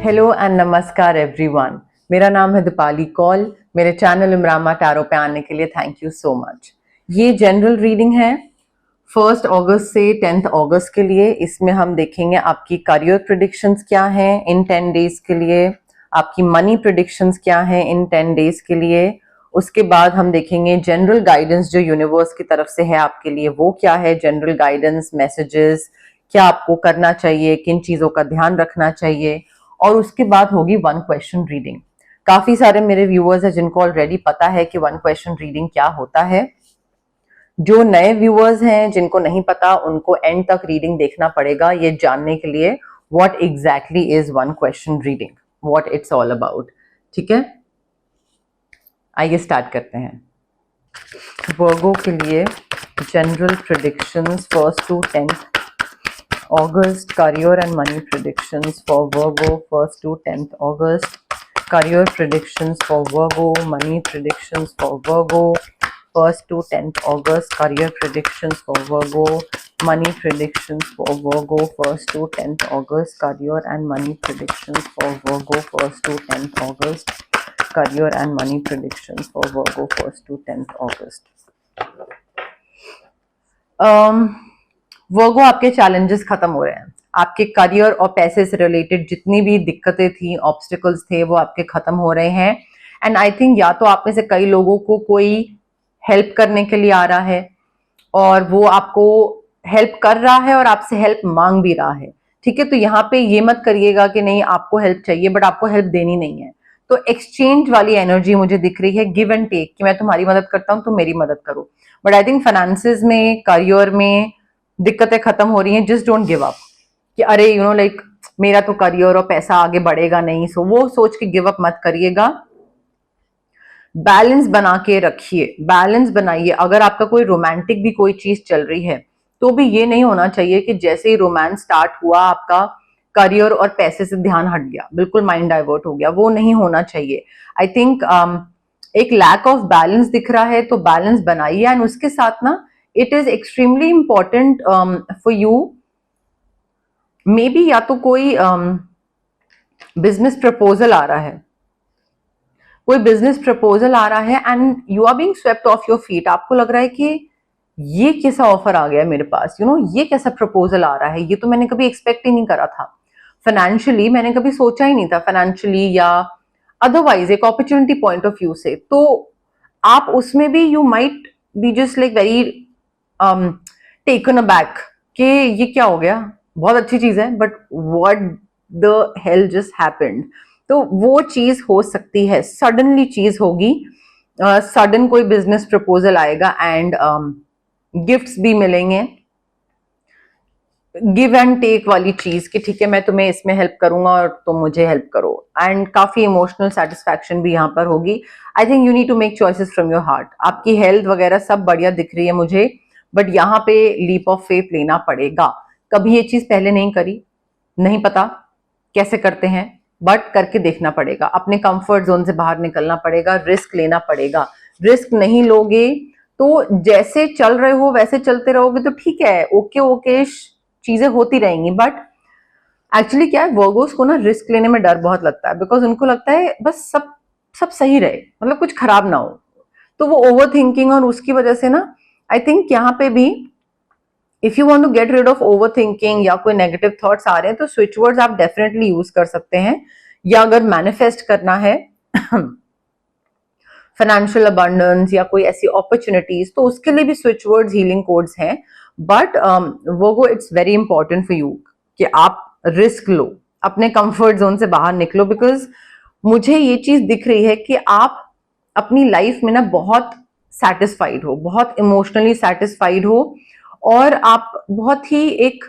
Hello and नमस्कार everyone. मेरा नाम है दीपाली कौल। मेरे चैनल इमरामा टैरो पे आने के लिए थैंक यू सो मच। ये जनरल रीडिंग है 1 अगस्त से 10 अगस्त के लिए। इसमें हम देखेंगे आपकी करियर प्रेडिक्शंस क्या हैं इन 10 डेज के लिए, आपकी मनी प्रेडिक्शंस क्या हैं इन 10 डेज के लिए। उसके बाद हम देखेंगे जनरल गाइडेंस जो यूनिवर्स की तरफ से है आपके लिए, वो क्या है। जनरल गाइडेंस मैसेजेस, क्या आपको करना चाहिए, किन चीजों का ध्यान रखना चाहिए। और उसके बाद होगी 1 क्वेश्चन रीडिंग। काफी सारे मेरे व्यूअर्स हैं जिनको ऑलरेडी पता है कि 1 क्वेश्चन रीडिंग क्या होता है। जो नए व्यूअर्स हैं जिनको नहीं पता, उनको एंड तक रीडिंग देखना पड़ेगा ये जानने के लिए what exactly is 1 question reading, what it's all about. ठीक है, आइए स्टार्ट करते हैं। वर्गो के लिए general predictions 1 to 10 August, career and money predictions for Virgo 1st to 10th August. Career predictions for Virgo, money predictions for Virgo 1st to 10th August. Career predictions for Virgo, money predictions for Virgo 1st to 10th August. Career and money predictions for Virgo 1st to 10th August. Career and money predictions for Virgo 1st to 10th August. वर्गो, आपके challenges खत्म हो रहे हैं। आपके career और पैसे से related जितनी भी दिक्कतें थी, ऑब्स्टिकल्स थे, वो आपके खत्म हो रहे हैं। एंड आई थिंक या तो आप में से कई लोगों को कोई हेल्प करने के लिए आ रहा है और वो आपको हेल्प कर रहा है और आपसे हेल्प मांग भी रहा है। ठीक है, तो यहाँ पे ये मत करिएगा कि नहीं आपको हेल्प चाहिए बट आपको हेल्प देनी नहीं है। तो एक्सचेंज वाली एनर्जी मुझे दिख रही है, गिव एंड टेक, कि मैं तुम्हारी मदद करता हूँ, तुम मेरी मदद करो। बट आई थिंक फाइनेंसेस में, करियर में दिक्कतें खत्म हो रही हैं। जस्ट डोंट गिव अप कि अरे यू नो लाइक मेरा तो करियर और पैसा आगे बढ़ेगा नहीं, सो वो सोच के गिव अप मत करिएगा। बैलेंस बना के रखिए, बैलेंस बनाइए। अगर आपका कोई रोमांटिक भी कोई चीज चल रही है तो भी ये नहीं होना चाहिए कि जैसे ही रोमांस स्टार्ट हुआ आपका करियर और पैसे से ध्यान हट गया, बिल्कुल माइंड डाइवर्ट हो गया, वो नहीं होना चाहिए। आई थिंक एक लैक ऑफ बैलेंस दिख रहा है, तो बैलेंस बनाइए। एंड उसके साथ ना it is extremely important for you, may be या तो कोई बिजनेस प्रपोजल आ रहा है, कोई बिजनेस प्रपोजल आ रहा है and you are being swept off your feet. आपको लग रहा है कि ये कैसा ऑफर आ गया मेरे पास, यू नो ये कैसा प्रपोजल आ रहा है, ये तो मैंने कभी एक्सपेक्ट ही नहीं करा था। फाइनेंशियली मैंने कभी सोचा ही नहीं था, फाइनेंशियली या अदरवाइज एक अपॉर्चुनिटी पॉइंट ऑफ व्यू से। तो आप उसमें भी you might be just like very taken aback कि ये क्या हो गया, बहुत अच्छी चीज है but what the hell just happened. तो वो चीज हो सकती है, सडनली चीज होगी, सडन कोई बिजनेस प्रपोजल आएगा एंड गिफ्ट्स भी मिलेंगे, गिव एंड टेक वाली चीज कि ठीक है मैं तुम्हें इसमें हेल्प करूंगा और तुम मुझे हेल्प करो। एंड काफी इमोशनल सेटिस्फैक्शन भी यहाँ पर होगी। I think you need to make choices from your heart. आपकी हेल्थ वगैरह सब बढ़िया दिख रही है मुझे, बट यहाँ पे लीप ऑफ फेथ लेना पड़ेगा। कभी ये चीज पहले नहीं करी, नहीं पता कैसे करते हैं, बट करके देखना पड़ेगा। अपने कंफर्ट जोन से बाहर निकलना पड़ेगा, रिस्क लेना पड़ेगा। रिस्क नहीं लोगे तो जैसे चल रहे हो वैसे चलते रहोगे तो ठीक है, ओके ओके चीजें होती रहेंगी। बट एक्चुअली क्या है, वर्गोस को ना रिस्क लेने में डर बहुत लगता है, बिकॉज उनको लगता है बस सब सब सही रहे, मतलब कुछ खराब ना हो। तो वो ओवर थिंकिंग, और उसकी वजह से ना आई थिंक यहाँ पे भी if you want to get rid of over thinking या कोई नेगेटिव थॉट्स आ रहे हैं तो स्विच वर्ड्स आप डेफिनेटली यूज कर सकते हैं। या अगर मैनिफेस्ट करना है फाइनेंशियल अबंडेंस या कोई ऐसी अपॉर्चुनिटीज, तो उसके लिए भी स्विच वर्ड्स हीलिंग कोड्स हैं। बट वो it's very important for you कि आप रिस्क लो, अपने कंफर्ट जोन से बाहर निकलो। बिकॉज मुझे ये चीज दिख रही है कि आप अपनी लाइफ में ना बहुत सेटिस्फाइड हो, बहुत इमोशनली सेटिस्फाइड हो, और आप बहुत ही एक,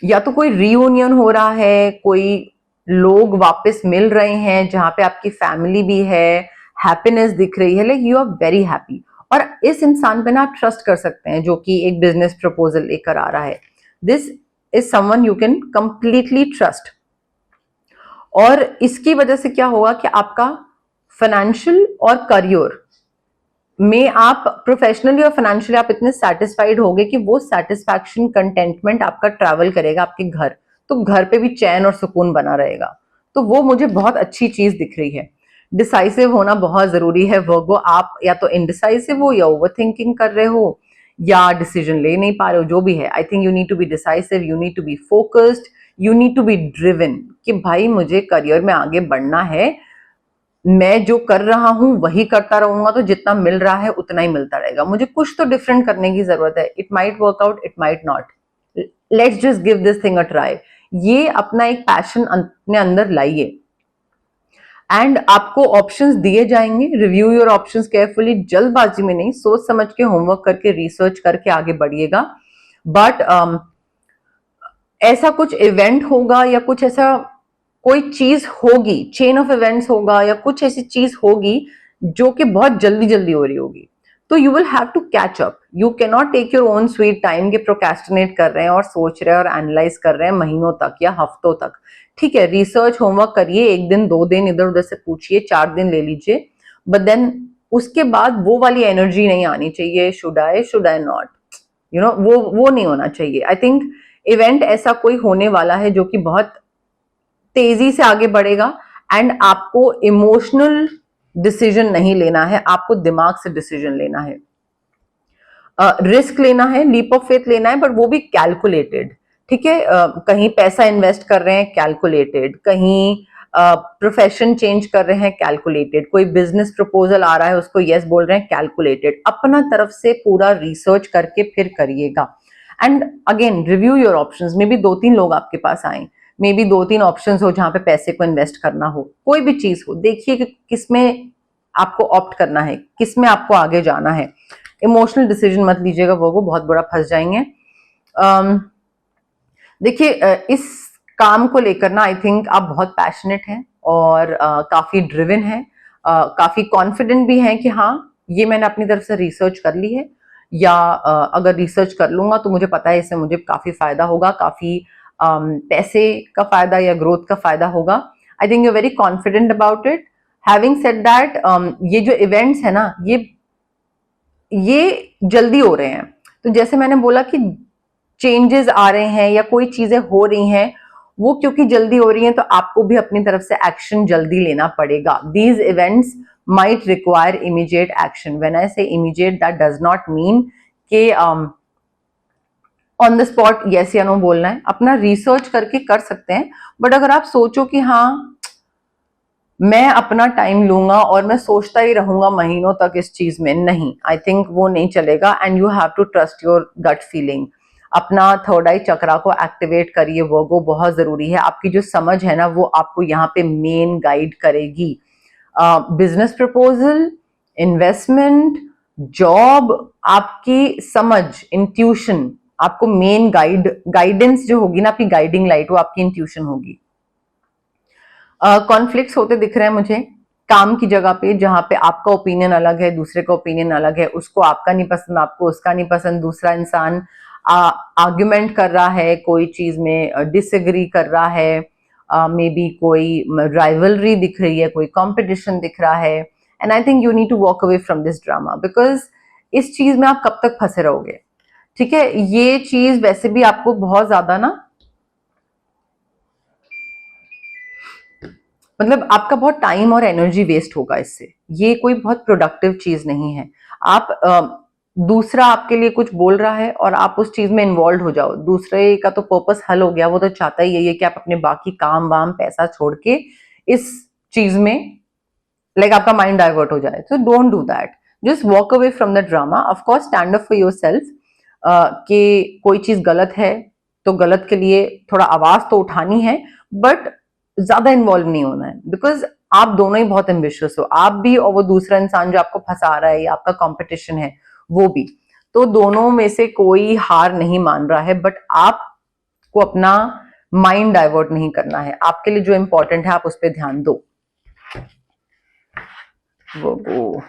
या तो कोई रियूनियन हो रहा है, कोई लोग वापस मिल रहे हैं जहां पे आपकी फैमिली भी है, हैप्पीनेस दिख रही है, like you are very happy. और इस इंसान पे ना आप ट्रस्ट कर सकते हैं जो कि एक बिजनेस प्रपोजल लेकर आ रहा है। This is someone you can completely trust. और इसकी वजह से क्या होगा कि आपका फाइनेंशियल और करियर में आप प्रोफेशनली और फाइनेंशियली आप इतने सेटिस्फाइड होगे कि वो सेटिस्फैक्शन, कंटेंटमेंट आपका ट्रैवल करेगा आपके घर, तो घर पे भी चैन और सुकून बना रहेगा। तो वो मुझे बहुत अच्छी चीज दिख रही है। डिसाइसिव होना बहुत जरूरी है वर्गो। आप या तो इनडिसाइसिव हो या ओवर थिंकिंग कर रहे हो या डिसीजन ले नहीं पा रहे हो, जो भी है। I think you need to be decisive, you need to be focused, you need to be driven कि भाई मुझे करियर में आगे बढ़ना है, मैं जो कर रहा हूं वही करता रहूंगा तो जितना मिल रहा है उतना ही मिलता रहेगा, मुझे कुछ तो डिफरेंट करने की जरूरत है। It might work out, it might not, let's just give this thing a try. ये अपना एक पैशन अपने अंदर लाइए एंड आपको ऑप्शंस दिए जाएंगे। रिव्यू योर ऑप्शंस केयरफुली, जल्दबाजी में नहीं, सोच समझ के होमवर्क करके रिसर्च करके आगे बढ़िएगा। बट ऐसा कुछ इवेंट होगा या कुछ ऐसा कोई चीज होगी, चेन ऑफ इवेंट्स होगा या कुछ ऐसी चीज होगी जो कि बहुत जल्दी जल्दी हो रही होगी, तो you will have to catch up. You can not take your own sweet time के प्रोकेस्टिनेट कर रहे हैं और सोच रहे हैं और एनालाइज कर रहे हैं महीनों तक या हफ्तों तक। ठीक है, रिसर्च होमवर्क करिए, एक दिन दो दिन इधर उधर से पूछिए, 4 दिन ले लीजिए, बट देन उसके बाद वो वाली एनर्जी नहीं आनी चाहिए, should I not, you know, वो नहीं होना चाहिए। आई थिंक इवेंट ऐसा कोई होने वाला है जो कि बहुत तेजी से आगे बढ़ेगा एंड आपको इमोशनल डिसीजन नहीं लेना है, आपको दिमाग से डिसीजन लेना है, रिस्क लेना है, लीप ऑफ फेथ लेना है, बट वो भी कैलकुलेटेड। ठीक है, कहीं पैसा इन्वेस्ट कर रहे हैं, कैलकुलेटेड, कहीं प्रोफेशन चेंज कर रहे हैं, कैलकुलेटेड, कोई बिजनेस प्रपोजल आ रहा है उसको यस बोल रहे हैं, कैलकुलेटेड। अपना तरफ से पूरा रिसर्च करके फिर करिएगा and again review your options. May be 2-3 लोग आपके पास आए, मे बी 2-3 ऑप्शंस हो जहां पे पैसे को इन्वेस्ट करना हो, कोई भी चीज हो, देखिए कि किसमें आपको ऑप्ट करना है, किसमें आपको आगे जाना है। इमोशनल डिसीजन मत लीजिएगा, वो बहुत बुरा फंस जाएंगे। देखिए, इस काम को लेकर ना आई थिंक आप बहुत पैशनेट हैं और काफी ड्रिवन हैं, काफी कॉन्फिडेंट भी हैं कि हाँ ये मैंने अपनी तरफ से रिसर्च कर ली है, या अगर रिसर्च कर लूंगा तो मुझे पता है इससे मुझे काफी फायदा होगा, काफी पैसे का फायदा या ग्रोथ का फायदा होगा। आई think you very confident about it. Having said that, ये जो इवेंट्स है ना, ये जल्दी हो रहे हैं, तो जैसे मैंने बोला कि चेंजेस आ रहे हैं या कोई चीजें हो रही हैं, वो क्योंकि जल्दी हो रही हैं तो आपको भी अपनी तरफ से एक्शन जल्दी लेना पड़ेगा। These events might require immediate action. When I say immediate, that does not mean कि ऑन द स्पॉट यस या नो बोलना है, अपना रिसर्च करके कर सकते हैं। बट अगर आप सोचो कि हाँ मैं अपना टाइम लूंगा और मैं सोचता ही रहूंगा महीनों तक इस चीज में, नहीं, आई थिंक वो नहीं चलेगा and you have to trust your gut feeling. अपना थर्ड आई चक्रा को एक्टिवेट करिए, वो बहुत जरूरी है। आपकी जो समझ है ना वो आपको यहाँ पे मेन गाइड करेगी। बिजनेस प्रपोजल, इन्वेस्टमेंट, जॉब, आपकी समझ, इंट्यूशन, आपको मेन गाइडेंस जो होगी ना, आपकी गाइडिंग लाइट, वो आपकी इंट्यूशन होगी। कॉन्फ्लिक्ट्स होते दिख रहे हैं मुझे काम की जगह पे, जहां पे आपका ओपिनियन अलग है, दूसरे का ओपिनियन अलग है, उसको आपका नहीं पसंद, आपको उसका नहीं पसंद, दूसरा इंसान आर्ग्यूमेंट कर रहा है, कोई चीज में डिसएग्री कर रहा है, मे बी कोई राइवलरी दिख रही है, कोई कंपटीशन दिख रहा है। And I think you need to walk away from this drama, because इस चीज में आप कब तक फंसे रहोगे। ठीक है, ये चीज वैसे भी आपको बहुत ज्यादा ना, मतलब आपका बहुत टाइम और एनर्जी वेस्ट होगा इससे, ये कोई बहुत प्रोडक्टिव चीज नहीं है। आप दूसरा आपके लिए कुछ बोल रहा है और आप उस चीज में इन्वॉल्व हो जाओ, दूसरे का तो पर्पस हल हो गया, वो तो चाहता ही यही है कि आप अपने बाकी काम वाम पैसा छोड़ के इस चीज में लाइक आपका माइंड डाइवर्ट हो जाए। तो don't do that, just walk away from the drama. Of course stand up for your self, कि कोई चीज गलत है तो गलत के लिए थोड़ा आवाज तो उठानी है, बट ज्यादा इन्वॉल्व नहीं होना है, बिकॉज आप दोनों ही बहुत एम्बिशियस हो, आप भी और वो दूसरा इंसान जो आपको फंसा रहा है या आपका कंपटीशन है वो भी, तो दोनों में से कोई हार नहीं मान रहा है, बट आपको अपना माइंड डाइवर्ट नहीं करना है, आपके लिए जो इंपॉर्टेंट है आप उस पर ध्यान दो। वो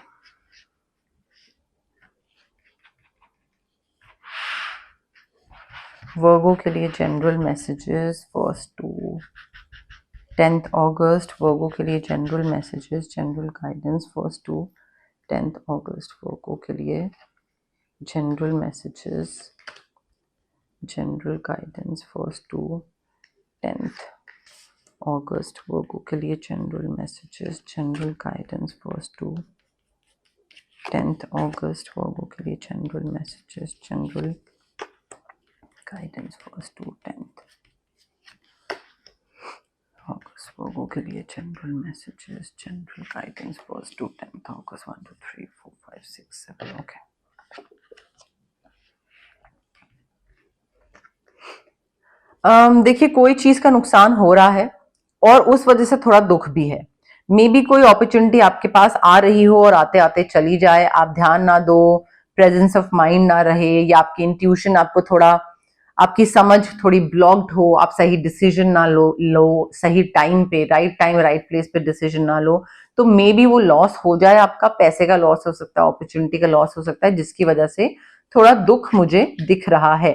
वर्गो के लिए general messages 1st to 10th अगस्त, वर्गो के लिए general messages, general guidance 1st to 10th अगस्त, वर्गो के लिए general messages, general guidance 1st to 10th अगस्त वर्गो के लिए general messages, general guidance first to 10th अगस्त वर्गो के लिए general messages, general guidance first to 10th अगस्त वर्गो के लिए general messages, general guidance first to 10th अगस्त 1 2 3 4 5 6 7 ओके। देखिए कोई चीज का नुकसान हो रहा है और उस वजह से थोड़ा दुख भी है। मे बी कोई अपॉर्चुनिटी आपके पास आ रही हो और आते आते चली जाए, आप ध्यान ना दो, प्रेजेंस ऑफ माइंड ना रहे, या आपकी इंट्यूशन आपको थोड़ा, आपकी समझ थोड़ी ब्लॉक्ड हो, आप सही डिसीजन ना लो सही टाइम पे, राइट टाइम राइट प्लेस पे डिसीजन ना लो, तो मे बी वो लॉस हो जाए, आपका पैसे का लॉस हो सकता है, अपॉर्चुनिटी का लॉस हो सकता है, जिसकी वजह से थोड़ा दुख मुझे दिख रहा है।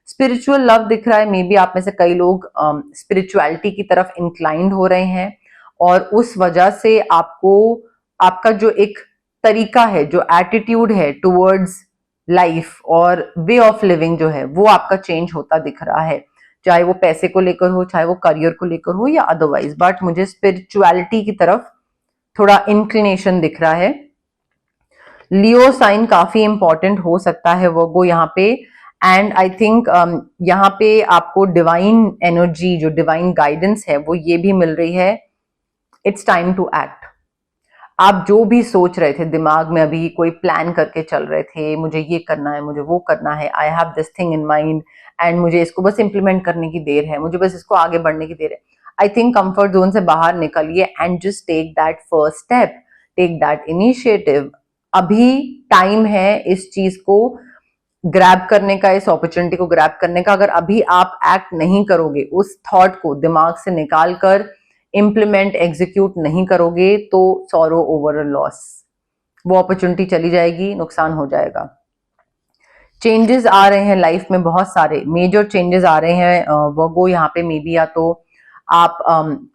स्पिरिचुअल लव दिख रहा है, मे बी आप में से कई लोग स्पिरिचुअलिटी की तरफ इंक्लाइंड हो रहे हैं और उस वजह से आपको आपका जो एक तरीका है, जो एटीट्यूड है टुवर्ड्स लाइफ और वे ऑफ लिविंग जो है वो आपका चेंज होता दिख रहा है, चाहे वो पैसे को लेकर हो, चाहे वो करियर को लेकर हो या अदरवाइज, बट मुझे स्पिरिचुअलिटी की तरफ थोड़ा इंक्लिनेशन दिख रहा है। लियो साइन काफी इंपॉर्टेंट हो सकता है वो यहाँ पे, एंड आई थिंक यहाँ पे आपको डिवाइन एनर्जी, जो डिवाइन गाइडेंस है वो ये भी मिल रही है, इट्स टाइम टू एक्ट। आप जो भी सोच रहे थे दिमाग में, अभी कोई प्लान करके चल रहे थे, मुझे ये करना है, मुझे वो करना है, I have this thing in mind and मुझे इसको बस इंप्लीमेंट करने की देर है, मुझे बस इसको आगे बढ़ने की देर है, आई थिंक कंफर्ट जोन से बाहर निकलिए and just take that first step, take that initiative. अभी टाइम है इस चीज को ग्रैब करने का, इस अपॉर्चुनिटी को ग्रैब करने का। अगर अभी आप एक्ट नहीं करोगे, उस थॉट को दिमाग से निकाल कर इम्प्लीमेंट एग्जीक्यूट नहीं करोगे, तो सॉरो ओवर अ लॉस, वो अपॉर्चुनिटी चली जाएगी, नुकसान हो जाएगा। चेंजेस आ रहे हैं लाइफ में, बहुत सारे मेजर चेंजेस आ रहे हैं वो यहाँ पे, मे बी या तो आप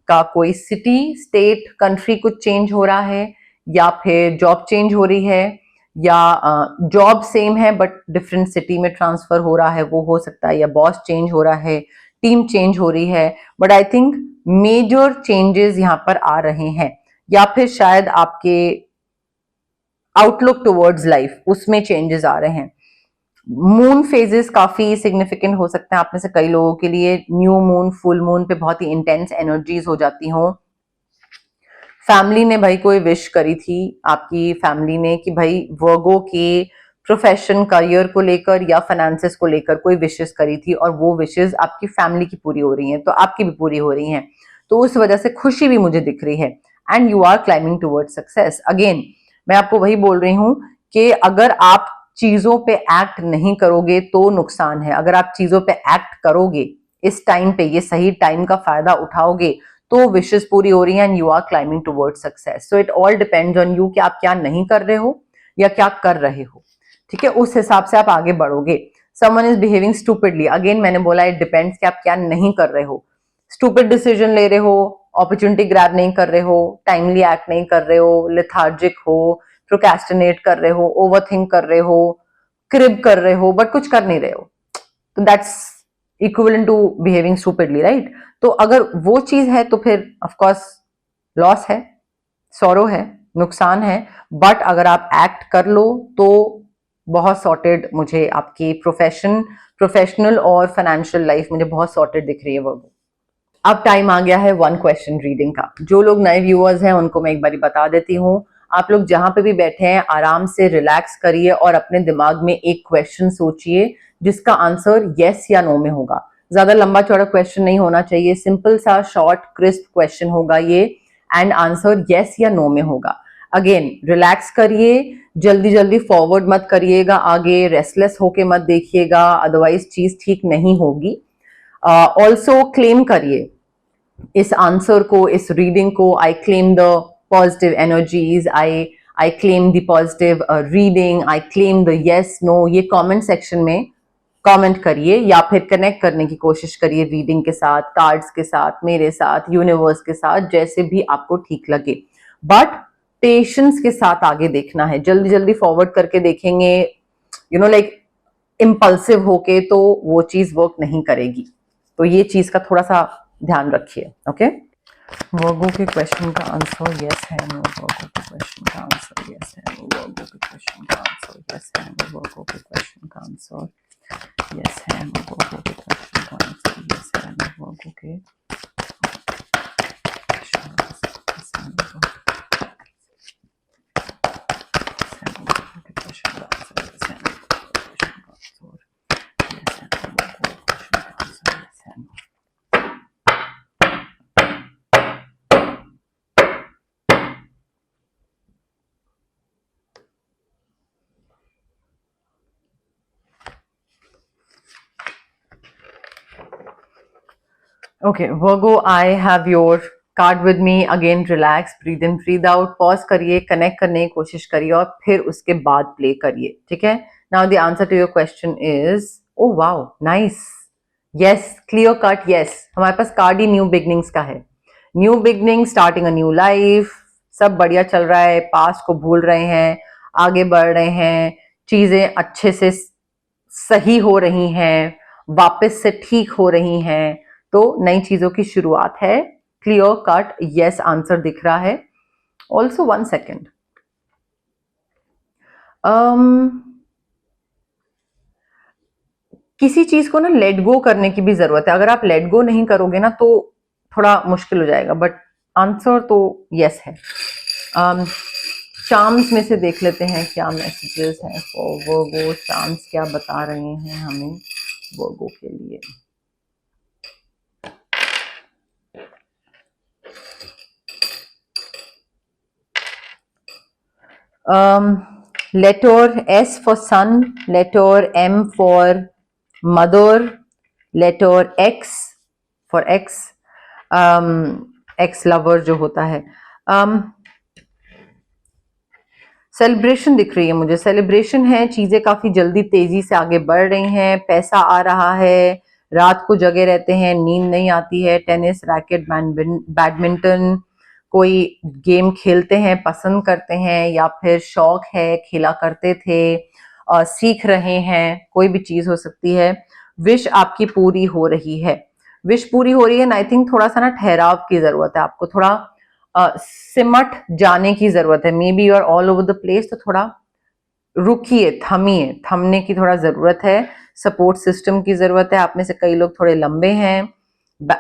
का कोई सिटी, स्टेट, कंट्री कुछ चेंज हो रहा है, या फिर जॉब चेंज हो रही है, या जॉब सेम है बट डिफरेंट सिटी में ट्रांसफर हो रहा है, वो हो सकता है, या बॉस चेंज हो रहा है, टीम चेंज हो रही है, but I think major changes यहाँ पर आ रहे हैं, या फिर शायद आपके आउटलुक टुवर्ड्स लाइफ उसमें चेंजेस आ रहे हैं। मून फेजेस काफी सिग्निफिकेंट हो सकते हैं आप में से कई लोगों के लिए, न्यू मून, फुल मून पे बहुत ही इंटेंस एनर्जीज हो जाती हों। फैमिली ने भाई कोई विश करी थी, आपकी फैमिली ने, कि भाई वर्गो के प्रोफेशन, करियर को लेकर या फाइनेंसेस को लेकर कोई विशेस करी थी, और वो विशेस आपकी फैमिली की पूरी हो रही हैं, तो आपकी भी पूरी हो रही हैं, तो उस वजह से खुशी भी मुझे दिख रही है, and you are climbing toward success. अगेन मैं आपको वही बोल रही हूं कि अगर आप चीजों पे एक्ट नहीं करोगे तो नुकसान है, अगर आप चीजों पे एक्ट करोगे, इस टाइम पे ये सही टाइम का फायदा उठाओगे, तो विशेस पूरी हो रही हैं and you are climbing toward success. So it all depends on you कि आप क्या नहीं कर रहे हो या क्या कर रहे हो, ठीक है, उस हिसाब से आप आगे बढ़ोगे। Someone is behaving stupidly, again मैंने बोला इट डिपेंड्स कि आप क्या नहीं कर रहे हो, स्टूपिड डिसीजन ले रहे हो, अपॉर्चुनिटी ग्रैब नहीं कर रहे हो, टाइमली एक्ट नहीं कर रहे हो, लेथार्जिक हो, प्रोक्रेस्टिनेट कर रहे हो, ओवरथिंक कर रहे हो, क्रिब कर रहे हो, बट कुछ कर नहीं रहे हो, तो that's equivalent to behaving stupidly, right? तो अगर वो चीज है तो फिर ऑफ कोर्स लॉस है, सॉरो है, नुकसान है, बट अगर आप एक्ट कर लो तो बहुत सॉर्टेड मुझे आपकी प्रोफेशनल और फाइनेंशियल लाइफ मुझे बहुत सॉर्टेड दिख रही है वो। अब टाइम आ गया है वन क्वेश्चन रीडिंग का। जो लोग नए व्यूअर्स हैं उनको मैं एक बार बता देती हूँ, आप लोग जहां पे भी बैठे हैं आराम से रिलैक्स करिए और अपने दिमाग में एक क्वेश्चन सोचिए जिसका आंसर यस या नो में होगा। ज्यादा लंबा चौड़ा क्वेश्चन नहीं होना चाहिए, सिंपल सा शॉर्ट क्रिस्प क्वेश्चन होगा ये, एंड आंसर यस या नो में होगा। अगेन रिलैक्स करिए, जल्दी जल्दी फॉरवर्ड मत करिएगा, आगे रेस्टलेस होके मत देखिएगा, अदरवाइज चीज ठीक नहीं होगी। ऑल्सो क्लेम करिए इस आंसर को, इस रीडिंग को। I claim the positive energies, I claim the positive reading, I claim the yes no, ये कमेंट सेक्शन में कमेंट करिए, या फिर कनेक्ट करने की कोशिश करिए रीडिंग के साथ, कार्ड्स के साथ, मेरे साथ, यूनिवर्स के साथ, जैसे भी आपको ठीक लगे, बट पेशेंस के साथ आगे देखना है। जल्दी जल्दी फॉरवर्ड करके देखेंगे, लाइक इम्पल्सिव होके, तो वो चीज वर्क नहीं करेगी, तो ये चीज का थोड़ा सा ध्यान रखिए, ओके? वर्गो के क्वेश्चन का आंसर यस है नो, वर्गो के क्वेश्चन का आंसर यस है नो, वर्गो के क्वेश्चन का आंसर यस है नो, वर्गो के क्वेश्चन का आंसर यस है नो, वर्गो के क्वेश्चन का आंसर यस है नो, वर्गो के Okay, Virgo, I have your card with me. Again, relax, breathe in, breathe out. Pause करिए, connect करने की कोशिश करिए और फिर उसके बाद play करिए, ठीक है? Now the answer to your question is, oh wow, nice. Yes, clear cut, yes. हमारे पास कार्ड ही न्यू बिगनिंग्स का है. New beginning, starting a new life, सब बढ़िया चल रहा है, पास्ट को भूल रहे हैं, आगे बढ़ रहे हैं, चीजें अच्छे से सही हो रही हैं, वापस से ठीक हो रही हैं, तो नई चीजों की शुरुआत है. क्लियर कट यस आंसर दिख रहा है. ऑल्सो 1 सेकेंड, किसी चीज को ना लेट गो करने की भी जरूरत है. अगर आप लेट गो नहीं करोगे ना तो थोड़ा मुश्किल हो जाएगा, बट आंसर तो यस है. चार्म्स में से देख लेते हैं क्या मैसेजेस हैं फॉर वर्गो. चार्म्स क्या बता रहे हैं हमें वर्गो के लिए. letter S for sun, letter M for mother, letter X for X, X lover जो होता है. सेलिब्रेशन दिख रही है मुझे, सेलिब्रेशन है, चीजें काफी जल्दी तेजी से आगे बढ़ रही हैं, पैसा आ रहा है, रात को जगे रहते हैं, नींद नहीं आती है, टेनिस रैकेट, बैडमिंटन, कोई गेम खेलते हैं, पसंद करते हैं, या फिर शौक है, खेला करते थे, सीख रहे हैं, कोई भी चीज हो सकती है. विश आपकी पूरी हो रही है, विश पूरी हो रही है. आई थिंक थोड़ा सा ना ठहराव की जरूरत है आपको, थोड़ा सिमट जाने की जरूरत है. Maybe you are all over the place, तो थोड़ा रुकिए, थमिए, थमने की थोड़ा जरूरत है. सपोर्ट सिस्टम की जरूरत है. आप में से कई लोग थोड़े लंबे हैं,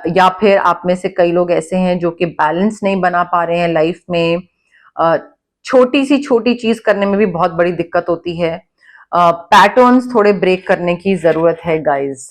या फिर आप में से कई लोग ऐसे हैं जो कि बैलेंस नहीं बना पा रहे हैं लाइफ में. छोटी सी छोटी चीज करने में भी बहुत बड़ी दिक्कत होती है. पैटर्न्स थोड़े ब्रेक करने की जरूरत है गाइज.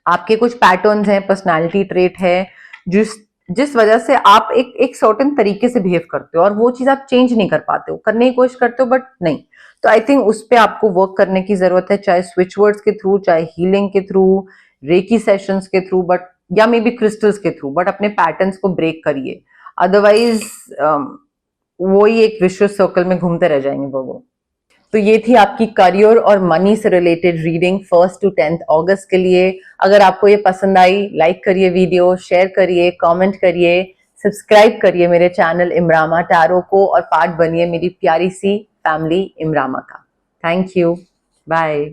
आपके कुछ पैटर्न्स हैं, पर्सनालिटी ट्रेट है, जिस वजह से आप एक सर्टेन तरीके से बिहेव करते हो और वो चीज आप चेंज नहीं कर पाते हो. करने की कोशिश करते हो बट नहीं. तो आई थिंक उस पर आपको वर्क करने की जरूरत है, चाहे स्विच वर्ड्स के थ्रू, चाहे हीलिंग के थ्रू, रेकी सेशंस के थ्रू, बट या मे बी क्रिस्टल्स के थ्रू, बट अपने पैटर्न्स को ब्रेक करिए. अदरवाइज वो ही एक विशियस सर्कल में घूमते रह जाएंगे वो. तो ये थी आपकी करियर और मनी से related reading 1st to 10th अगस्त के लिए. अगर आपको ये पसंद आई, लाइक करिए वीडियो, शेयर करिए, कमेंट करिए, सब्सक्राइब करिए मेरे चैनल इमरामा टैरो को और पार्ट बनिए मेरी प्यारी सी फैमिली इमरामा का. Thank you, bye.